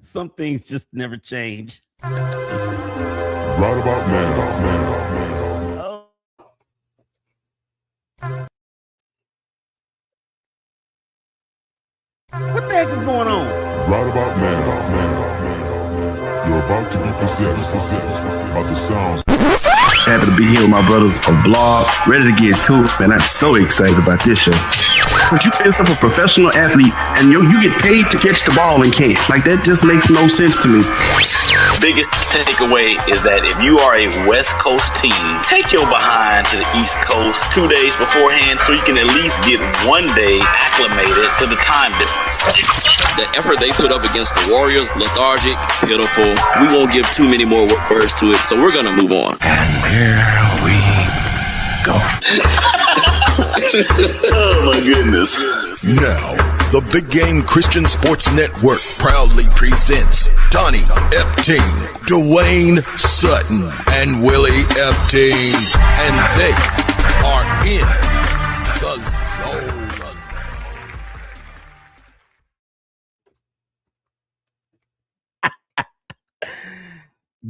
Some things just never change. Right about now. Oh. What the heck is going on? Right about now. You're about to be possessed by the sounds. Happy to be here with my brothers on Blog, ready to get to it, man. I'm so excited about this show. But you yourself a professional athlete, and you get paid to catch the ball and can't. Like, that just makes no sense to me. Biggest takeaway is that if you are a West Coast team, take your behind to the East Coast 2 days beforehand so you can at least get 1 day acclimated to the time difference. The effort they put up against the Warriors, lethargic, pitiful. We won't give too many more words to it, so we're going to move on. And here we go. Oh my goodness. Now, the Big Game Christian Sports Network proudly presents Donnie Epting, Dwayne Sutton, and Willie Epting. And they are in the zone.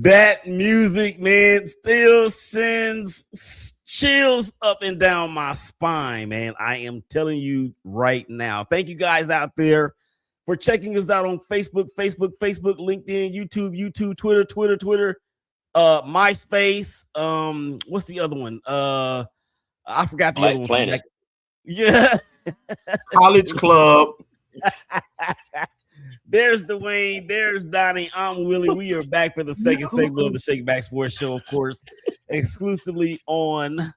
That music, man, still sends chills up and down my spine, man. I am telling you right now. Thank you guys out there for checking us out on Facebook, LinkedIn, YouTube, Twitter, MySpace. What's the other one? I forgot the other one. Planet. Yeah. College Club. There's Dwayne. There's Donnie. I'm Willie. We are back for the second segment of the Shake Back Sports Show, of course, exclusively on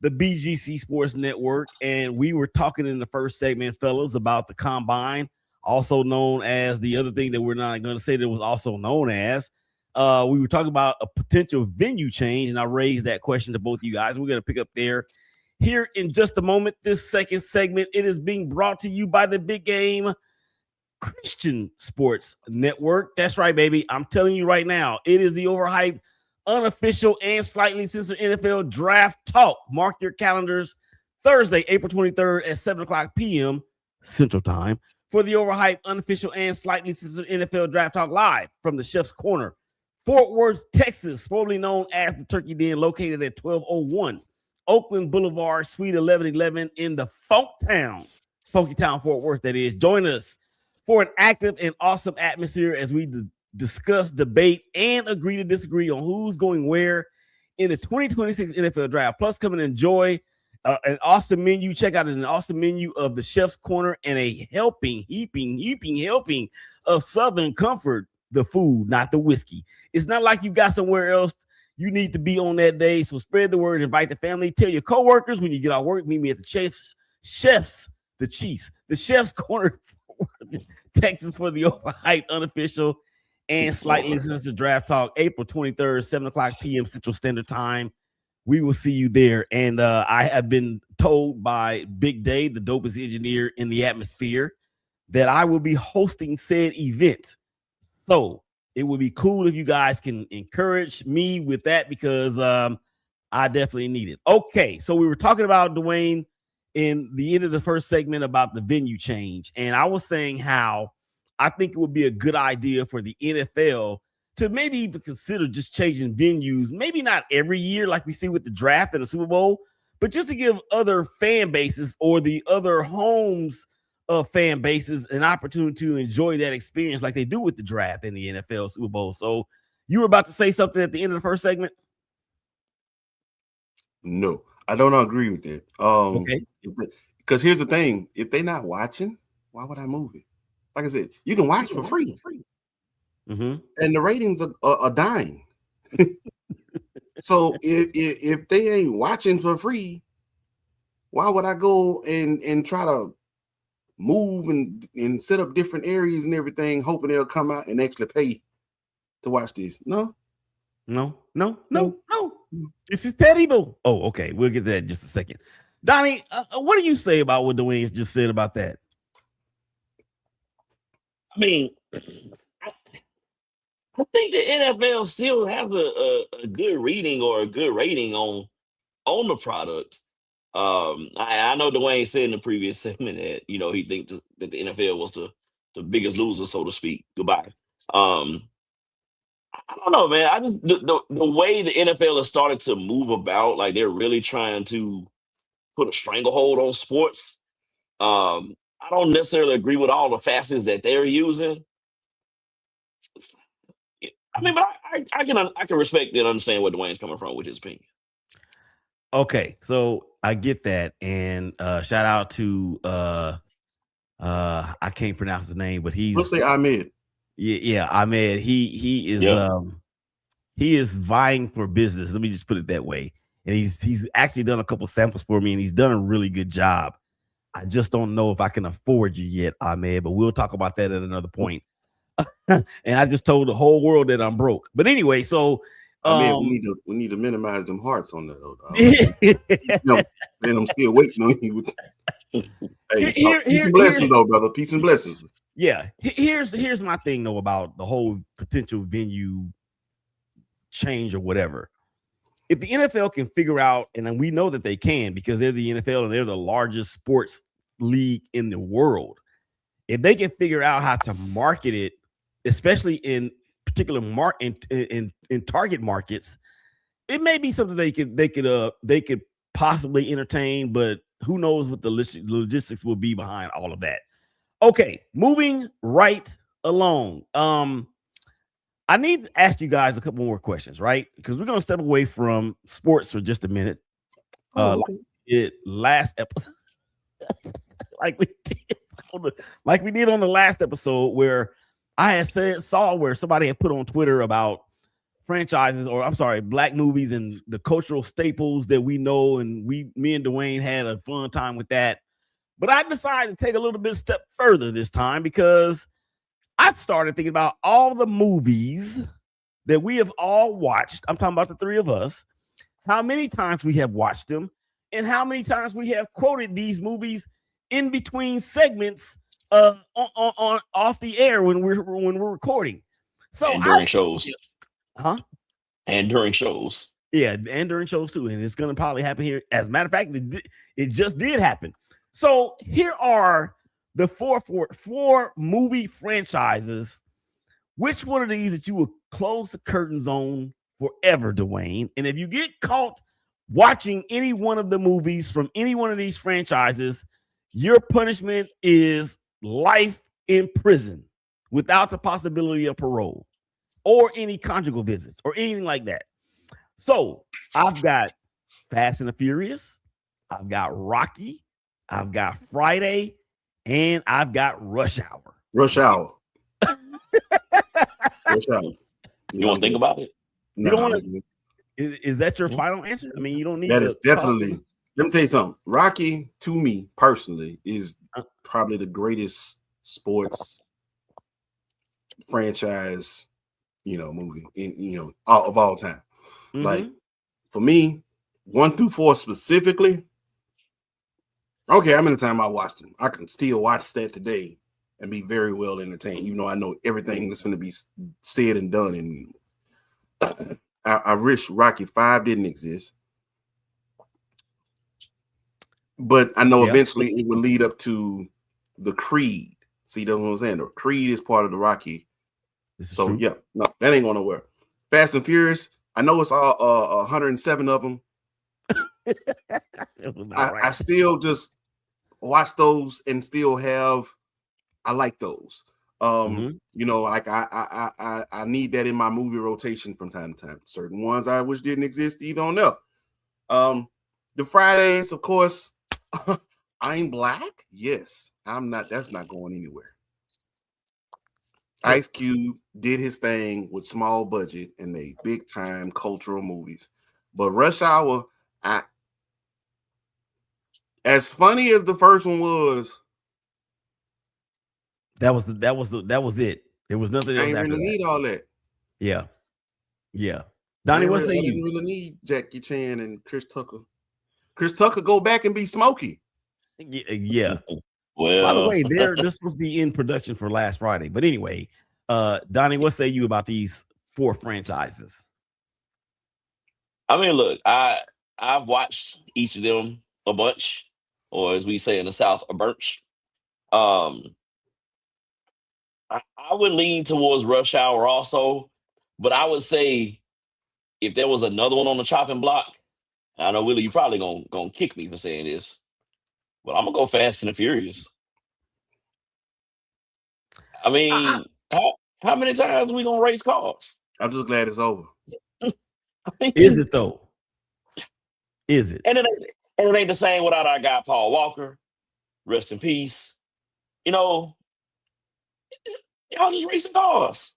the BGC Sports Network. And we were talking in the first segment, fellas, about the Combine, also known as the other thing that we're not going to say that was also known as. We were talking about a potential venue change, and I raised that question to both of you guys. We're going to pick up there here in just a moment. This second segment, it is being brought to you by the Big Game Christian Sports Network. That's right, baby. I'm telling you right now, it is the overhyped, unofficial, and slightly censored NFL Draft Talk. Mark your calendars, Thursday, April 23rd at 7 o'clock p.m. Central Time for the overhyped, unofficial, and slightly censored NFL Draft Talk live from the Chef's Corner, Fort Worth, Texas, formerly known as the Turkey Den, located at 1201 Oakland Boulevard, Suite 1111 in the Funky Town, Fort Worth, that is. Join us for an active and awesome atmosphere as we discuss, debate, and agree to disagree on who's going where in the 2026 NFL Draft. Plus, come and enjoy an awesome menu. Check out an awesome menu of the Chef's Corner and a heaping helping of Southern Comfort, the food, not the whiskey. It's not like you got somewhere else you need to be on that day. So spread the word, invite the family, tell your coworkers when you get out of work. Meet me at the Chef's Corner, Texas, for the overhyped, unofficial, and slightly censored Draft Talk, April 23rd, 7 o'clock p.m. Central Standard Time. We will see you there. And I have been told by Big Day, the dopest engineer in the atmosphere, that I will be hosting said event. So it would be cool if you guys can encourage me with that, because I definitely need it. Okay, so we were talking about, Dwayne, in the end of the first segment about the venue change. And I was saying how I think it would be a good idea for the NFL to maybe even consider just changing venues, maybe not every year like we see with the draft and the Super Bowl, but just to give other fan bases or the other homes of fan bases an opportunity to enjoy that experience like they do with the draft and the NFL Super Bowl. So you were about to say something at the end of the first segment? No, I don't agree with that. Okay. Because here's the thing: if they're not watching, why would I move it? Like I said, you can watch for free, Mm-hmm. and the ratings are dying. So if they ain't watching for free, why would I go and try to move and set up different areas and everything, hoping they'll come out and actually pay to watch this? No. This is terrible. Oh, okay. We'll get to that in just a second. Donnie, what do you say about what Dwayne's just said about that? I mean, I think the NFL still has a good reading or a good rating on the product. I know Dwayne said in the previous segment that he thinks that the NFL was the biggest loser, so to speak. Goodbye. I don't know, man. I just the way the NFL has started to move about, like they're really trying to put a stranglehold on sports. I don't necessarily agree with all the facets that they're using. I mean, but I can respect and understand where Dwayne's coming from with his opinion. Okay, so I get that, and shout out to I can't pronounce his name, but We'll say Ahmed. Yeah, Ahmed. He is vying for business. Let me just put it that way. And he's actually done a couple samples for me, and he's done a really good job. I just don't know if I can afford you yet, Ahmed, but we'll talk about that at another point. And I just told the whole world that I'm broke. But anyway, so we need to minimize them hearts on that. And I'm still waiting on you. Hey, peace and blessings, though, brother. Peace and blessings. Yeah, here's my thing though about the whole potential venue change or whatever. If the NFL can figure out, and we know that they can because they're the NFL and they're the largest sports league in the world, if they can figure out how to market it, especially in particular in target markets, it may be something they could possibly entertain, but who knows what the logistics will be behind all of that. Okay, moving right along. I need to ask you guys a couple more questions, right? Because we're gonna step away from sports for just a minute. Last episode, like we did on the last episode, where I had saw where somebody had put on Twitter about franchises, or I'm sorry, black movies and the cultural staples that we know, and me and Dwayne had a fun time with that. But I decided to take a little bit step further this time because I started thinking about all the movies that we have all watched. I'm talking about the three of us, how many times we have watched them, and how many times we have quoted these movies in between segments on off the air when we're recording. So and during shows. And during shows. Yeah, and during shows too. And it's gonna probably happen here. As a matter of fact, it just did happen. So here are the four movie franchises. Which one of these that you will close the curtains on forever, Dwayne? And if you get caught watching any one of the movies from any one of these franchises, your punishment is life in prison without the possibility of parole or any conjugal visits or anything like that. So I've got Fast and the Furious, I've got Rocky, I've got Friday, and I've got Rush Hour. Rush Hour. You want to think about it? You don't want to. Is that your final answer? I mean, you don't need that. Is definitely. Let me tell you something. Rocky, to me personally, is probably the greatest sports franchise, movie of all time. Mm-hmm. Like for me, 1 through 4 specifically. Okay, how many times I watched them? I can still watch that today and be very well entertained, even though I know everything that's going to be said and done. And I wish Rocky 5 didn't exist, but I know eventually it will lead up to the Creed. See, that's what I'm saying. The Creed is part of the Rocky. So true. Yeah, no, that ain't going nowhere. Fast and Furious. I know it's all 107 of them. I still just watch those and still I like those. Like I need that in my movie rotation from time to time. Certain ones I wish didn't exist, you don't know. The Fridays, of course, I'm Black. Yes, I'm not. That's not going anywhere. Ice Cube did his thing with small budget and they big time cultural movies. But Rush Hour, as funny as the first one was, that was it. There was nothing else. I didn't really need all that. Yeah. Donnie, what say you? I didn't really need Jackie Chan and Chris Tucker. Chris Tucker go back and be Smokey. Yeah. Well, by the way, this supposed to be in production for last Friday. But anyway, Donnie, what say you about these 4 franchises? I mean, look, I've watched each of them a bunch, or as we say in the South, a bunch. I would lean towards Rush Hour also, but I would say if there was another one on the chopping block, I know Willie, you probably gonna kick me for saying this, but I'm gonna go Fast and the Furious. I mean, how many times are we gonna race cars? I'm just glad it's over. Is it though? Is it? And it ain't the same without our guy Paul Walker. Rest in peace. You know, y'all just racing cars.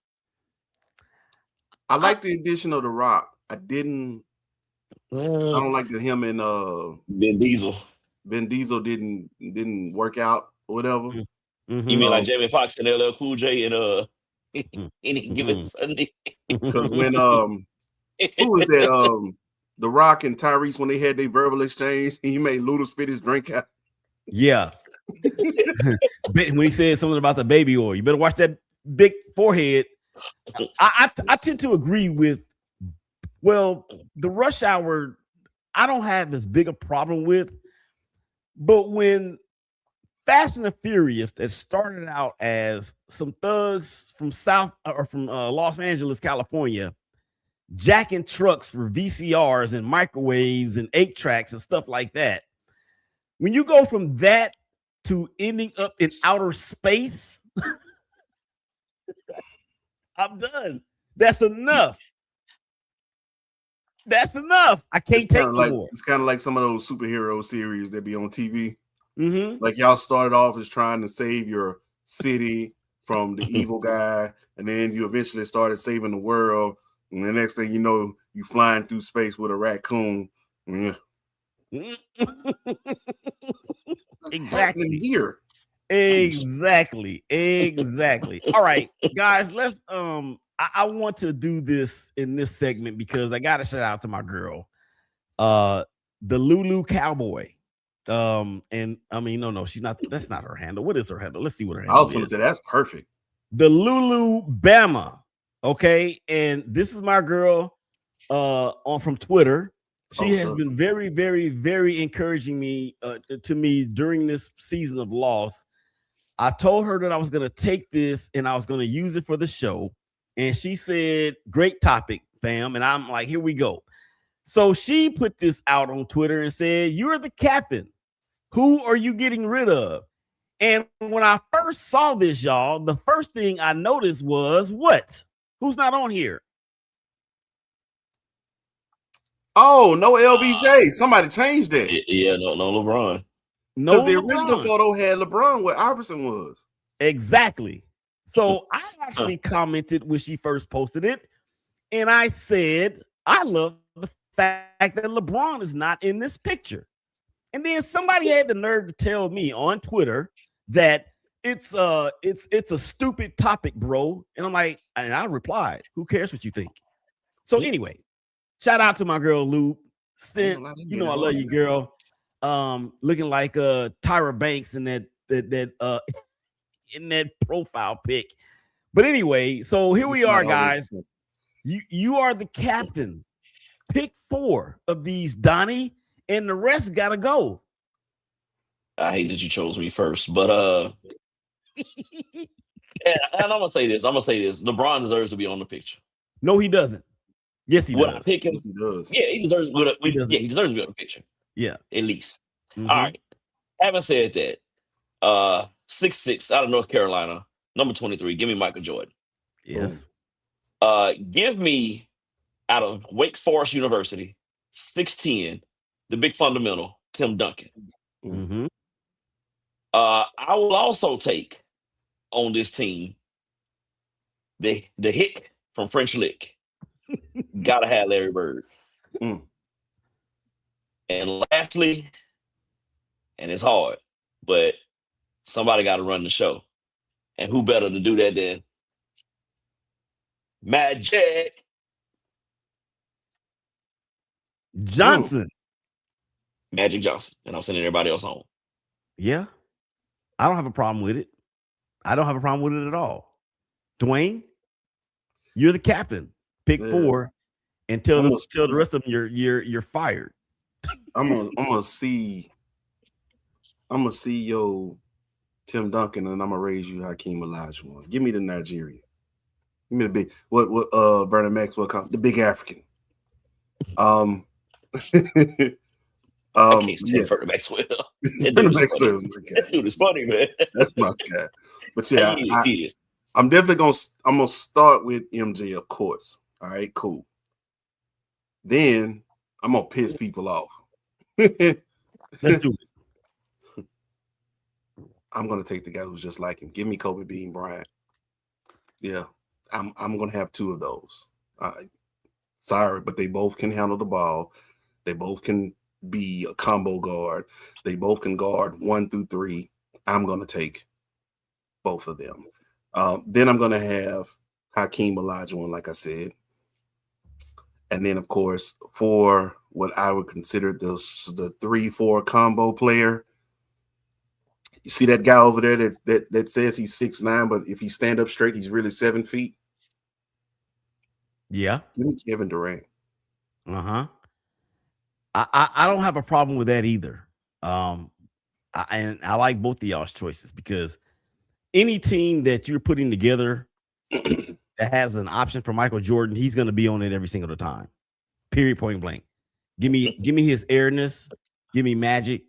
I like the addition of The Rock. I don't like that him and Vin Diesel. Vin Diesel didn't work out or whatever. Mm-hmm. You mean like Jamie Foxx and LL Cool J and any given Sunday? Because when who was that? The Rock and Tyrese, when they had their verbal exchange, he made Luda spit his drink out. Yeah. When he said something about the baby oil, you better watch that big forehead. I tend to agree with, well, the Rush Hour, I don't have as big a problem with, but when Fast and the Furious that started out as some thugs from Los Angeles, California, jacking trucks for VCRs and microwaves and 8-tracks and stuff like that. When you go from that to ending up in outer space, I'm done. That's enough. That's enough. I can't take no more. It's kind of like some of those superhero series that be on TV. Mm-hmm. Like y'all started off as trying to save your city from the evil guy, and then you eventually started saving the world. And the next thing you know, you flying through space with a raccoon. Yeah. Exactly. Here. Exactly. All right, guys, let's I want to do this in this segment because I gotta shout out to my girl, the Lulu Cowboy. And I mean, no, she's not, that's not her handle. What is her handle? Let's see what her handle I was gonna say that's perfect. The Lulu Bama. Okay, and this is my girl from Twitter. She has been very, very, very encouraging to me during this season of Lost. I told her that I was going to take this and I was going to use it for the show. And she said, great topic, fam. And I'm like, here we go. So she put this out on Twitter and said, you're the captain. Who are you getting rid of? And when I first saw this, y'all, the first thing I noticed was what? Who's not on here? Oh, no LBJ. Somebody changed that. Yeah, no LeBron. No, the original photo had LeBron where Iverson was. Exactly. So I actually commented when she first posted it, and I said, I love the fact that LeBron is not in this picture. And then somebody had the nerve to tell me on Twitter that it's a stupid topic, bro. And I'm like, and I replied, who cares what you think? So anyway, shout out to my girl Lou. I love you, girl. Looking like Tyra Banks in that in that profile pic. But anyway, so here we are, guys. You are the captain. Pick 4 of these, Donnie, and the rest gotta go. I hate that you chose me first, but and I'm gonna say this. LeBron deserves to be on the picture. No, he doesn't. Yes, he does. Yes, he does. Yeah, he deserves he deserves to be on the picture. Yeah, at least. Mm-hmm. All right. Having said that, 6'6" out of North Carolina, number 23. Give me Michael Jordan. Yes. Give me out of Wake Forest University, 6'10", the big fundamental, Tim Duncan. Mm-hmm. I will also take on this team the hick from French Lick. Gotta have Larry Bird. Mm. And lastly, and it's hard, but somebody got to run the show. And who better to do that than Magic Johnson? Magic Johnson. And I'm sending everybody else home. Yeah. I don't have a problem with it. I don't have a problem with it at all. Dwayne, you're the captain. Pick 4 and tell the rest of them you're fired. I'm gonna see your Tim Duncan, and I'm gonna raise you Hakeem Olajuwon. Give me the Nigerian. Give me the big what Vernon Maxwell called the big African. I can't stand Yeah. Vernon Maxwell. Vernon Maxwell, That dude is funny, man. that's my guy. But yeah, He is. I'm definitely gonna start with MJ, of course. All right, cool. Then I'm gonna piss people off. Let's do it. I'm gonna take the guy who's just like him. Give me Kobe Bean Bryant. Yeah, I'm gonna have two of those. Sorry, but they both can handle the ball. They both can be a combo guard. They both can guard 1 through 3. I'm gonna take both of them. Then I'm gonna have Hakeem Olajuwon, like I said. And then, of course, for what I would consider the 3-4 combo player, you see that guy over there that says he's 6'9", but if he stand up straight, he's really 7 feet. Yeah. Give me Kevin Durant. I don't have a problem with that either. And I like both of y'all's choices because any team that you're putting together that has an option for Michael Jordan, he's going to be on it every single time. Period. Point blank. Give me his airness. Give me magic.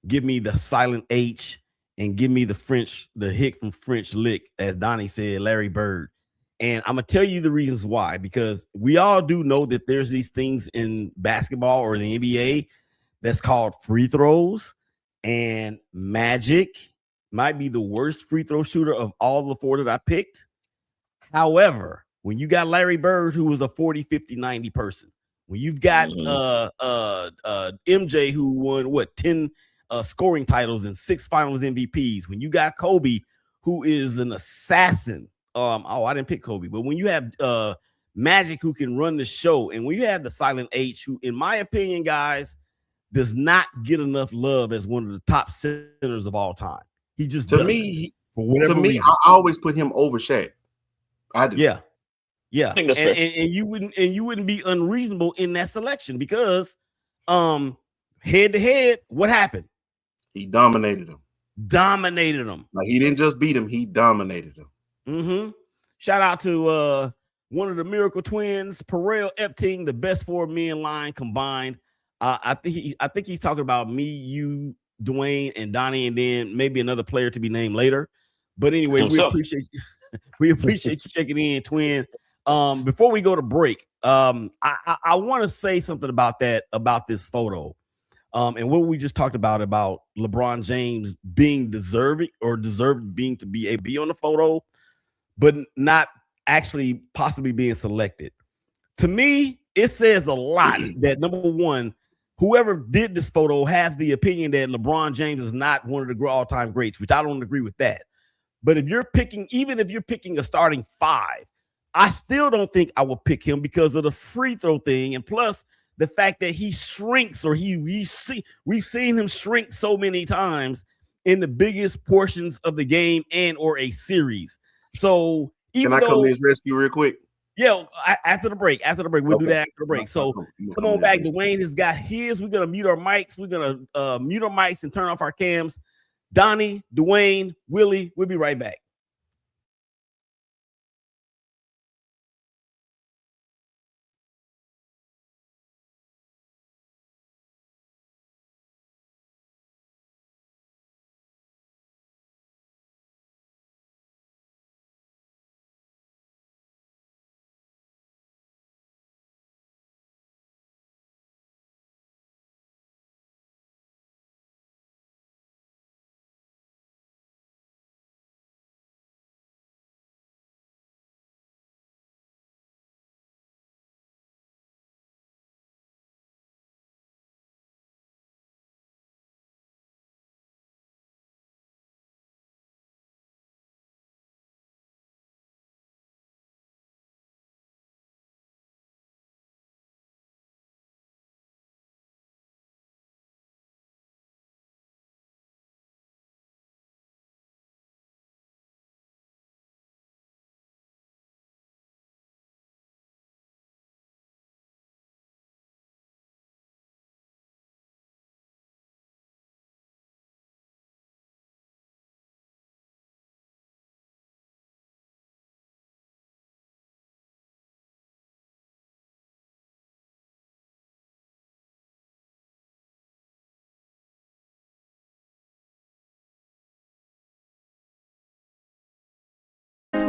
Give me the silent H, and give me the hick from French Lick, as Donnie said, Larry Bird. And I'm gonna tell you the reasons why, because we all do know that there's these things in basketball or the NBA that's called free throws, and Magic might be the worst free throw shooter of all the 4 that I picked. However, when you got Larry Bird, who was a 40, 50, 90 person, when you've got MJ, who won 10 scoring titles and 6 finals MVPs, when you got Kobe, who is an assassin. I didn't pick Kobe, but when you have Magic, who can run the show, and when you have the silent H, who, in my opinion, guys, does not get enough love as one of the top centers of all time. He just To me, reason. I always put him over Shaq. I do. Yeah. I think that's fair. And you wouldn't be unreasonable in that selection because head to head, what happened? He dominated him. Like, he didn't just beat him, he dominated him. Shout out to one of the Miracle Twins, Perel Epting, the best 4 men line combined. I think he's talking about me, you, Dwayne, and Donnie, and then maybe another player to be named later. But anyway, we appreciate you. We appreciate you checking in, Twin. Before we go to break, I want to say something about this photo. And what we just talked about LeBron James being deserved being to be on the photo, but not actually possibly being selected. To me, it says a lot that, number one, whoever did this photo has the opinion that LeBron James is not one of the all-time greats, which I don't agree with that. But even if you're picking a starting 5, I still don't think I would pick him because of the free throw thing, and plus the fact that he shrinks, or we've seen him shrink so many times in the biggest portions of the game and or a series. So can I come to his rescue real quick? Yeah, after the break. We'll do that after the break. So come on back. Dwayne has got his. We're gonna mute our mics. We're gonna mute our mics and turn off our cams. Donnie, Dwayne, Willie, we'll be right back.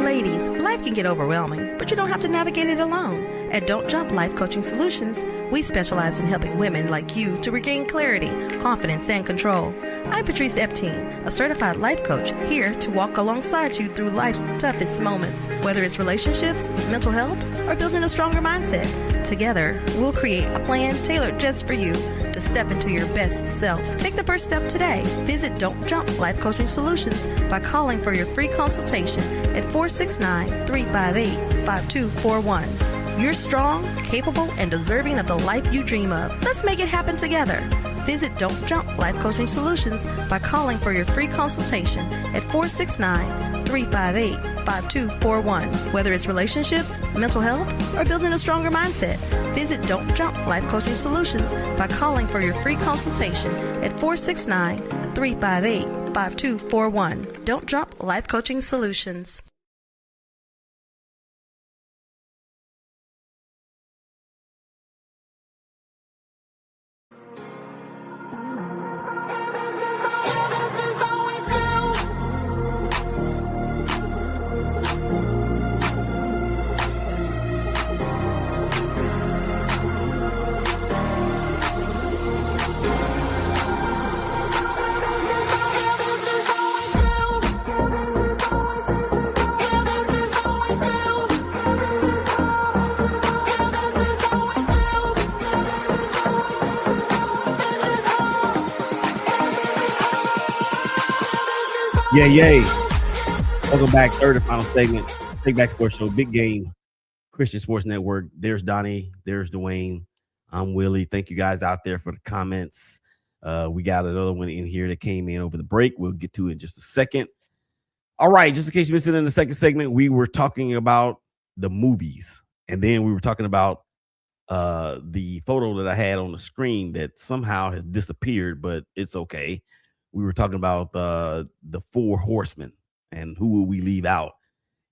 Ladies, life can get overwhelming, but you don't have to navigate it alone. At Don't Jump Life Coaching Solutions, we specialize in helping women like you to regain clarity, confidence, and control. I'm Patrice Epteen, a certified life coach, here to walk alongside you through life's toughest moments, whether it's relationships, mental health, or building a stronger mindset. Together, we'll create a plan tailored just for you to step into your best self. Take the first step today. Visit Don't Jump Life Coaching Solutions by calling for your free consultation at 469-358-5241. You're strong, capable, and deserving of the life you dream of. Let's make it happen together. Visit Don't Jump Life Coaching Solutions by calling for your free consultation at 469-358-5241. Whether it's relationships, mental health, or building a stronger mindset, visit Don't Jump Life Coaching Solutions by calling for your free consultation at 469-358-5241. Don't Jump Life Coaching Solutions. Yay. Welcome back. Third and final segment. Take Back Sports Show. Big Game. Christian Sports Network. There's Donnie. There's Dwayne. I'm Willie. Thank you guys out there for the comments. We got another one in here that came in over the break. We'll get to it in just a second. All right. Just in case you missed it in the second segment, we were talking about the movies. And then we were talking about the photo that I had on the screen that somehow has disappeared, but it's okay. We were talking about the Four Horsemen and who will we leave out.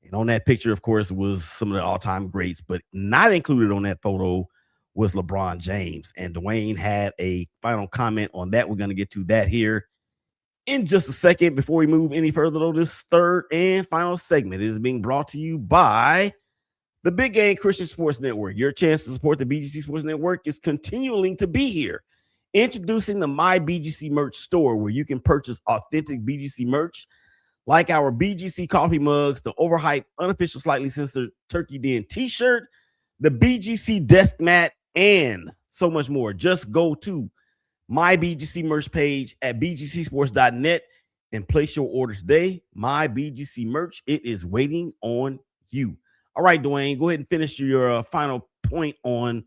And on that picture, of course, was some of the all-time greats, but not included on that photo was LeBron James. And Dwayne had a final comment on that. We're going to get to that here in just a second. Before we move any further, though, this third and final segment is being brought to you by the Big Game Christian Sports Network. Your chance to support the BGC Sports Network is continuing to be here. Introducing the My BGC merch store, where you can purchase authentic BGC merch like our BGC coffee mugs, the overhyped, unofficial, slightly censored Turkey Den t-shirt, the BGC desk mat, and so much more. Just go to My BGC merch page at bgcsports.net and place your order today. My BGC merch, it is waiting on you. All right, Dwayne, go ahead and finish your final point on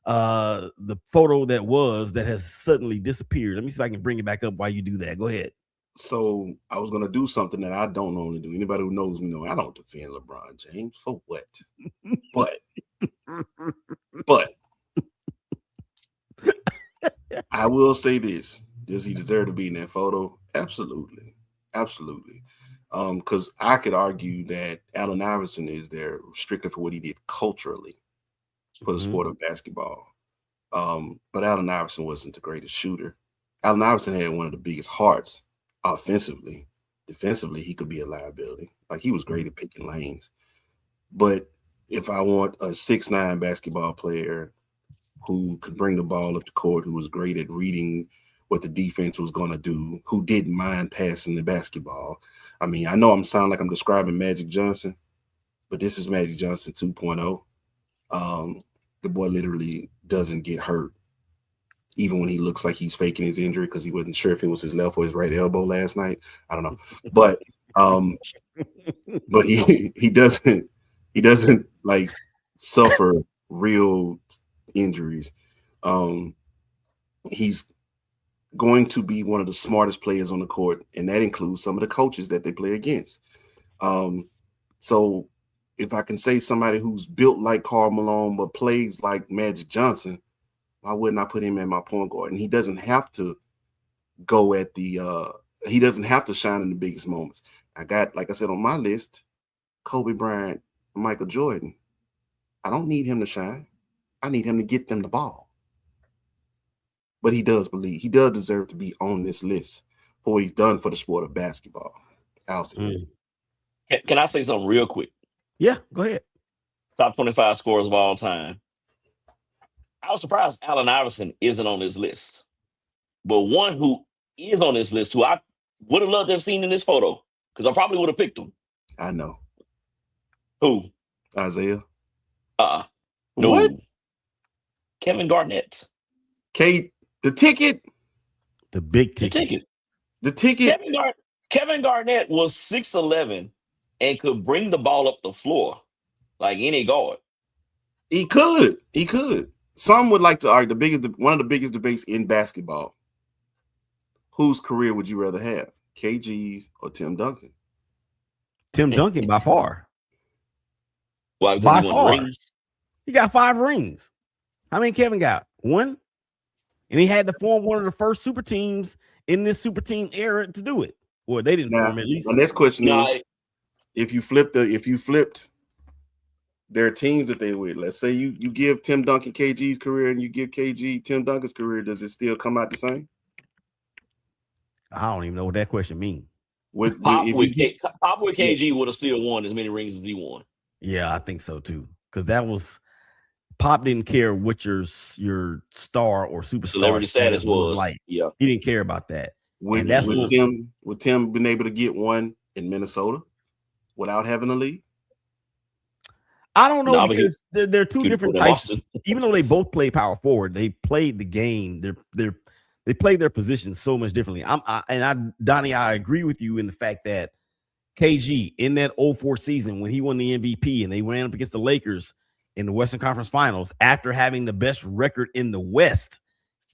the photo that has suddenly disappeared. Let me see if I can bring it back up while you do that. Go ahead. So I was going to do something that I don't normally do. Anybody who knows me know I don't defend LeBron James for what? but I will say this. Does he deserve to be in that photo? Absolutely. Because I could argue that Allen Iverson is there strictly for what he did culturally for the sport of basketball. But Allen Iverson wasn't the greatest shooter. Allen Iverson had one of the biggest hearts offensively. Defensively, he could be a liability. Like, he was great at picking lanes. But if I want a 6'9" basketball player who could bring the ball up the court, who was great at reading what the defense was going to do, who didn't mind passing the basketball. I mean, I know I'm sounding like I'm describing Magic Johnson, but this is Magic Johnson 2.0. The boy literally doesn't get hurt, even when he looks like he's faking his injury because he wasn't sure if it was his left or his right elbow last night. I don't know, but he doesn't like suffer real injuries. He's going to be one of the smartest players on the court, and that includes some of the coaches that they play against. So if I can say somebody who's built like Karl Malone but plays like Magic Johnson, why wouldn't I put him at my point guard? And he doesn't have to go at he doesn't have to shine in the biggest moments. I got, like I said, on my list, Kobe Bryant, Michael Jordan. I don't need him to shine. I need him to get them the ball. But he does deserve to be on this list for what he's done for the sport of basketball. Can I say something real quick? Yeah, go ahead. Top 25 scorers of all time. I was surprised Allen Iverson isn't on this list. But one who is on this list, who I would have loved to have seen in this photo, because I probably would have picked him. I know. Who? Isaiah. No. What? Kevin Garnett. The ticket. The big ticket. The ticket. Kevin Garnett was 6'11" and could bring the ball up the floor like any guard. He could. Some would like to argue one of the biggest debates in basketball. Whose career would you rather have, KG's or Tim Duncan? Tim Duncan by far. Why? By he won far. rings? He got 5 rings. How many Kevin got? 1? And he had to form one of the first super teams in this super team era to do it. Well, they didn't form at least. The next question is, if you flipped their teams that they with, let's say you give Tim Duncan KG's career and you give KG Tim Duncan's career, does it still come out the same? I don't even know what that question means. Pop with KG would have still won as many rings as he won. Yeah, I think so too. Because that was Pop didn't care what your star or superstar celebrity status was like. Yeah, he didn't care about that. Would Tim been able to get one in Minnesota without having a league? I don't know, because they're two different types. Even though they both play power forward, they played the game. They play their positions so much differently. Donnie, I agree with you in the fact that KG in that 04 season when he won the MVP and they ran up against the Lakers in the Western Conference Finals after having the best record in the West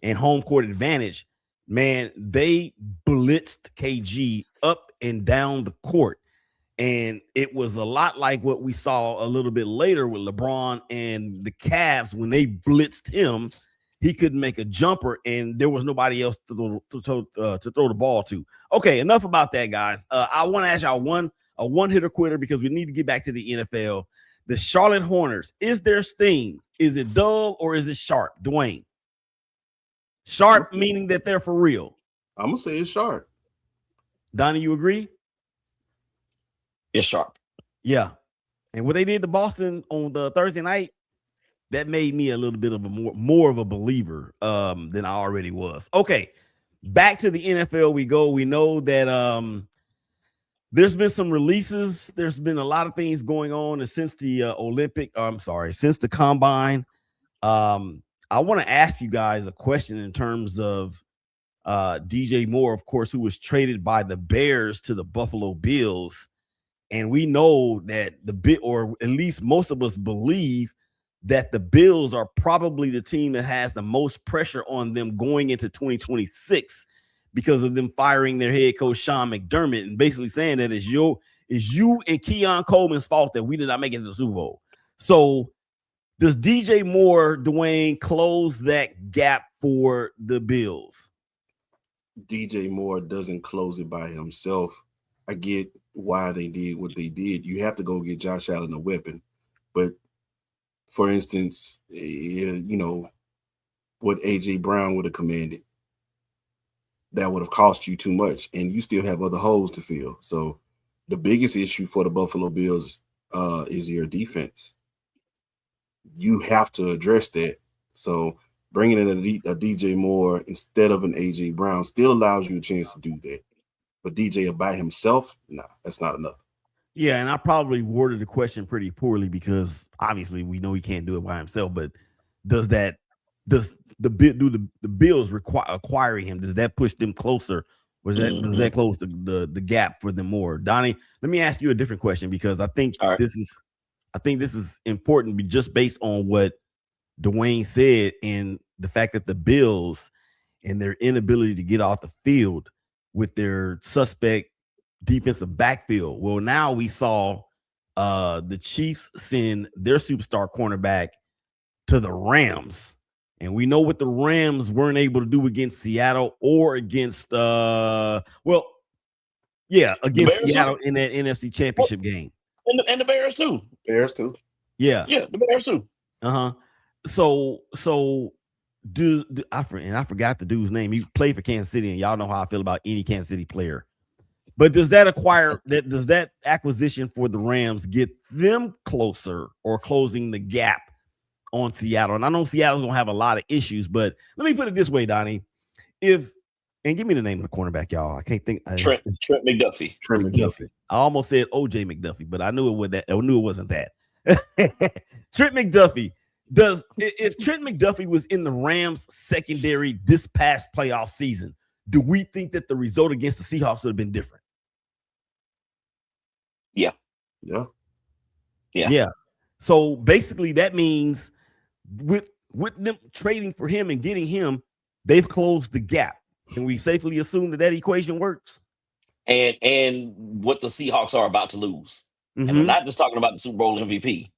and home court advantage, man, they blitzed KG up and down the court. And it was a lot like what we saw a little bit later with LeBron and the Cavs when they blitzed him. He couldn't make a jumper, and there was nobody else to throw the ball to. Okay, enough about that, guys. I want to ask y'all a one-hitter quitter because we need to get back to the NFL. The Charlotte Hornets, is their sting? Is it dull or is it sharp? Dwayne. Sharp meaning that they're for real. I'm going to say it's sharp. Donnie, you agree? It's sharp. Yeah. And what they did to Boston on the Thursday night, that made me a little bit of a more of a believer than I already was. Okay, back to the NFL we go. We know that there's been some releases. There's been a lot of things going on, and since the since the combine. I want to ask you guys a question in terms of DJ Moore, of course, who was traded by the Bears to the Buffalo Bills. And we know that or at least most of us believe that the Bills are probably the team that has the most pressure on them going into 2026 because of them firing their head coach Sean McDermott and basically saying that it's you and Keon Coleman's fault that we did not make it to the Super Bowl. So does DJ Moore, Dwayne, close that gap for the Bills? DJ Moore doesn't close it by himself. I get why they did what they did. You have to go get Josh Allen a weapon. But for instance, what A.J. Brown would have commanded, that would have cost you too much, and you still have other holes to fill. So the biggest issue for the Buffalo Bills is your defense. You have to address that. So bringing in a DJ Moore instead of an A.J. Brown still allows you a chance to do that. But DJ by himself, nah, that's not enough. Yeah, and I probably worded the question pretty poorly because obviously we know he can't do it by himself. But does the Bills require acquiring him? Does that push them closer? Does that close the gap for them more? Donnie, let me ask you a different question because I think this is important just based on what Dwayne said and the fact that the Bills and their inability to get off the field with their suspect defensive backfield. Well, now we saw the Chiefs send their superstar cornerback to the Rams. And we know what the Rams weren't able to do against Seattle or against against Seattle in that NFC Championship game. And the Bears too. Yeah. Yeah, the Bears too. So I forgot the dude's name. He played for Kansas City, and y'all know how I feel about any Kansas City player. But does that acquisition for the Rams get them closer or closing the gap on Seattle? And I know Seattle's gonna have a lot of issues, but let me put it this way, Donnie. And give me the name of the cornerback, y'all. I can't think. Trent McDuffie. Trent McDuffie. I almost said OJ McDuffie, but I knew it wasn't that. Trent McDuffie. If Trent McDuffie was in the Rams secondary this past playoff season, do we think that the result against the Seahawks would have been different? Yeah. So basically, that means with them trading for him and getting him, they've closed the gap. Can we safely assume that equation works? And what the Seahawks are about to lose. And I'm not just talking about the Super Bowl MVP.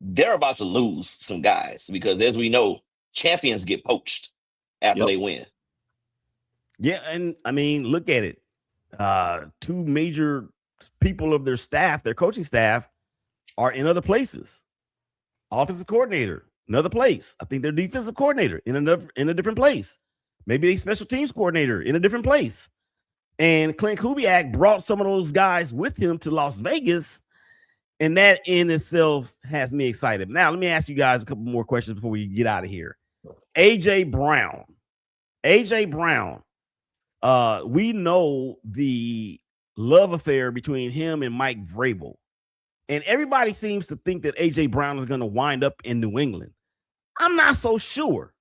They're about to lose some guys because, as we know, champions get poached after they win. Yeah, and I mean, look at it. Two major people of their staff, their coaching staff, are in other places. Offensive coordinator, another place. I think their defensive coordinator in a different place. Maybe a special teams coordinator in a different place. And Clint Kubiak brought some of those guys with him to Las Vegas. And that in itself has me excited. Now, let me ask you guys a couple more questions before we get out of here. AJ Brown. We know the love affair between him and Mike Vrabel. And everybody seems to think that AJ Brown is going to wind up in New England. I'm not so sure,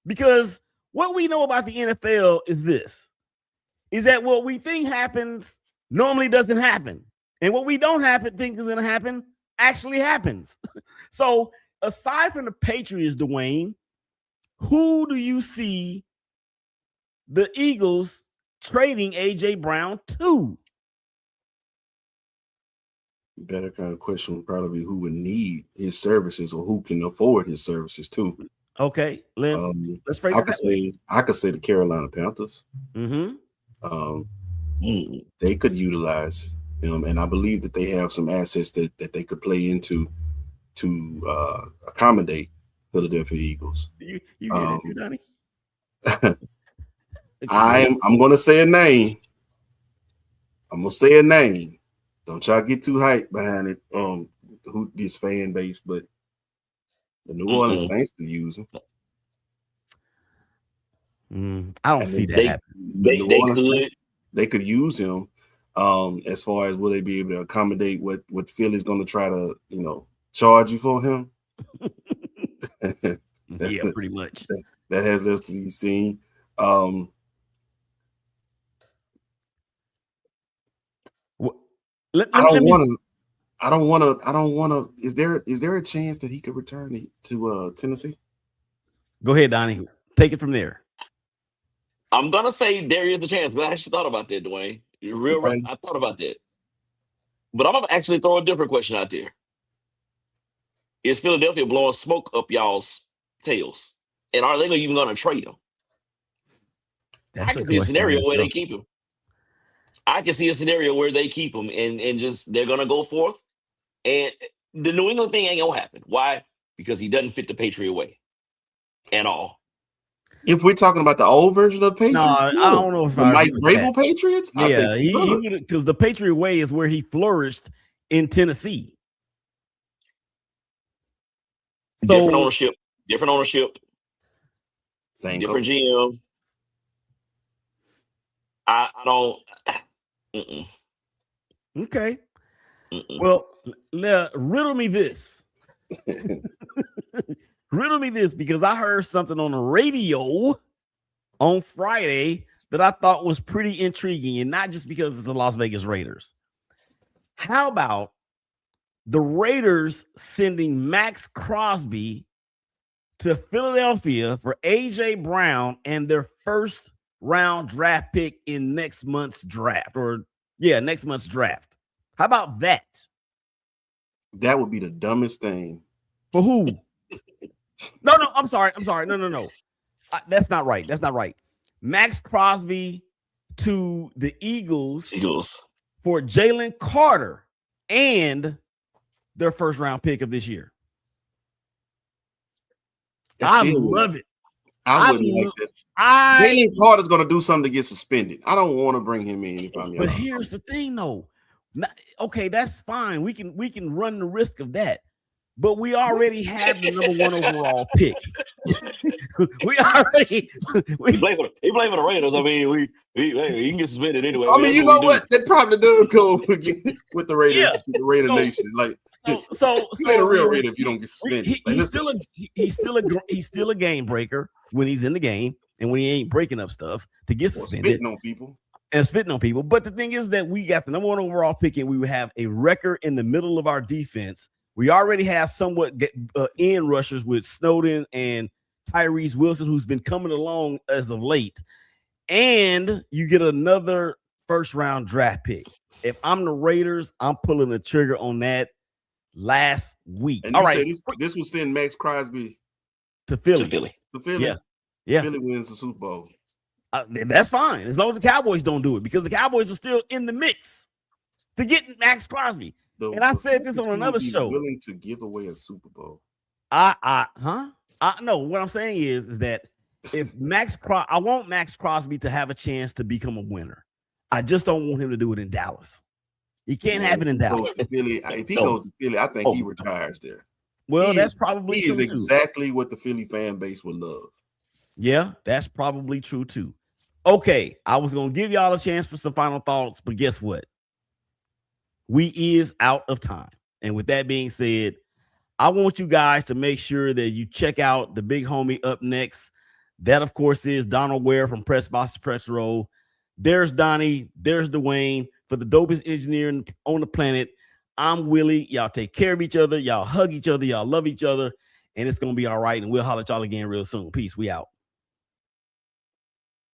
because what we know about the NFL is that what we think happens normally doesn't happen. And what we don't think is going to happen actually happens. So aside from the Patriots, Dwayne, who do you see the Eagles trading AJ Brown to? Better kind of question would probably be who would need his services or who can afford his services too. Okay, let's phrase it. I could say the Carolina Panthers. They could utilize him, and I believe that they have some assets that they could play into to accommodate Philadelphia Eagles. You get it, Donnie? I'm going to say a name. Don't y'all get too hyped behind it. Who this fan base, but the New Orleans Saints could use him. I don't see that happening. They could use him. As far as will they be able to accommodate what Philly's going to try to charge you for him? Yeah, pretty much. That has left to be seen. I don't want to. Is there a chance that he could return to Tennessee? Go ahead, Donnie. Take it from there. I'm gonna say there is a chance, but I actually thought about that, Dwayne. You're real right. I thought about that, but I'm gonna actually throw a different question out there. Is Philadelphia blowing smoke up y'all's tails, and are they even gonna trade him? I can see a scenario where they keep him. I can see a scenario where they keep him and just they're gonna go forth, and the New England thing ain't gonna happen. Why? Because he doesn't fit the Patriot way at all. If we're talking about the old version of Patriots, I don't know if the Mike Vrabel Patriots. Yeah, because the Patriot way is where he flourished in Tennessee. So, different ownership, same different GM. I don't. Okay. Well, riddle me this. Riddle me this, because I heard something on the radio on Friday that I thought was pretty intriguing, and not just because it's the Las Vegas Raiders. How about the Raiders sending Max Crosby to Philadelphia for AJ Brown and their first round draft pick in next month's draft? How about that? That would be the dumbest thing. For who? No, I'm sorry. No. That's not right. Max Crosby to the Eagles for Jalen Carter and their first round pick of this year. I love it. I wouldn't like that. Jalen Carter's going to do something to get suspended. I don't want to bring him in if I'm But here's the thing, though. Okay, that's fine. We can run the risk of that. But we already have the number 1 overall pick. we blame for the Raiders. I mean, he can get suspended anyway. I mean, you know what? That probably does go with the Raiders, the Raider Nation. Like, so you ain't a real Raider if you don't get suspended. He's still a game breaker when he's in the game and when he ain't breaking up stuff to get suspended. Spitting on people. But the thing is that we got the number 1 overall pick and we would have a record in the middle of our defense. We already have somewhat end rushers with Snowden and Tyrese Wilson, who's been coming along as of late. And you get another first-round draft pick. If I'm the Raiders, I'm pulling the trigger on that last week. And all right. This will send Max Crosby to Philly. To Philly. Yeah. Philly wins the Super Bowl. That's fine. As long as the Cowboys don't do it, because the Cowboys are still in the mix to get Max Crosby. And I said this on another show. Willing to give away a Super Bowl? No. What I'm saying is that if I want Max Crosby to have a chance to become a winner. I just don't want him to do it in Dallas. He can't happen in Dallas. If he goes to Philly, I think he retires there. Well, that's probably true. He is exactly what the Philly fan base would love. Yeah, that's probably true too. Okay, I was gonna give y'all a chance for some final thoughts, but guess what? We is out of time. And with that being said, I want you guys to make sure that you check out the big homie up next. That, of course, is Donald Ware from Press Box to Press Row. There's Donnie. There's Dwayne. For the dopest engineer on the planet, I'm Willie. Y'all take care of each other. Y'all hug each other. Y'all love each other. And it's going to be all right. And we'll holler at y'all again real soon. Peace. We out.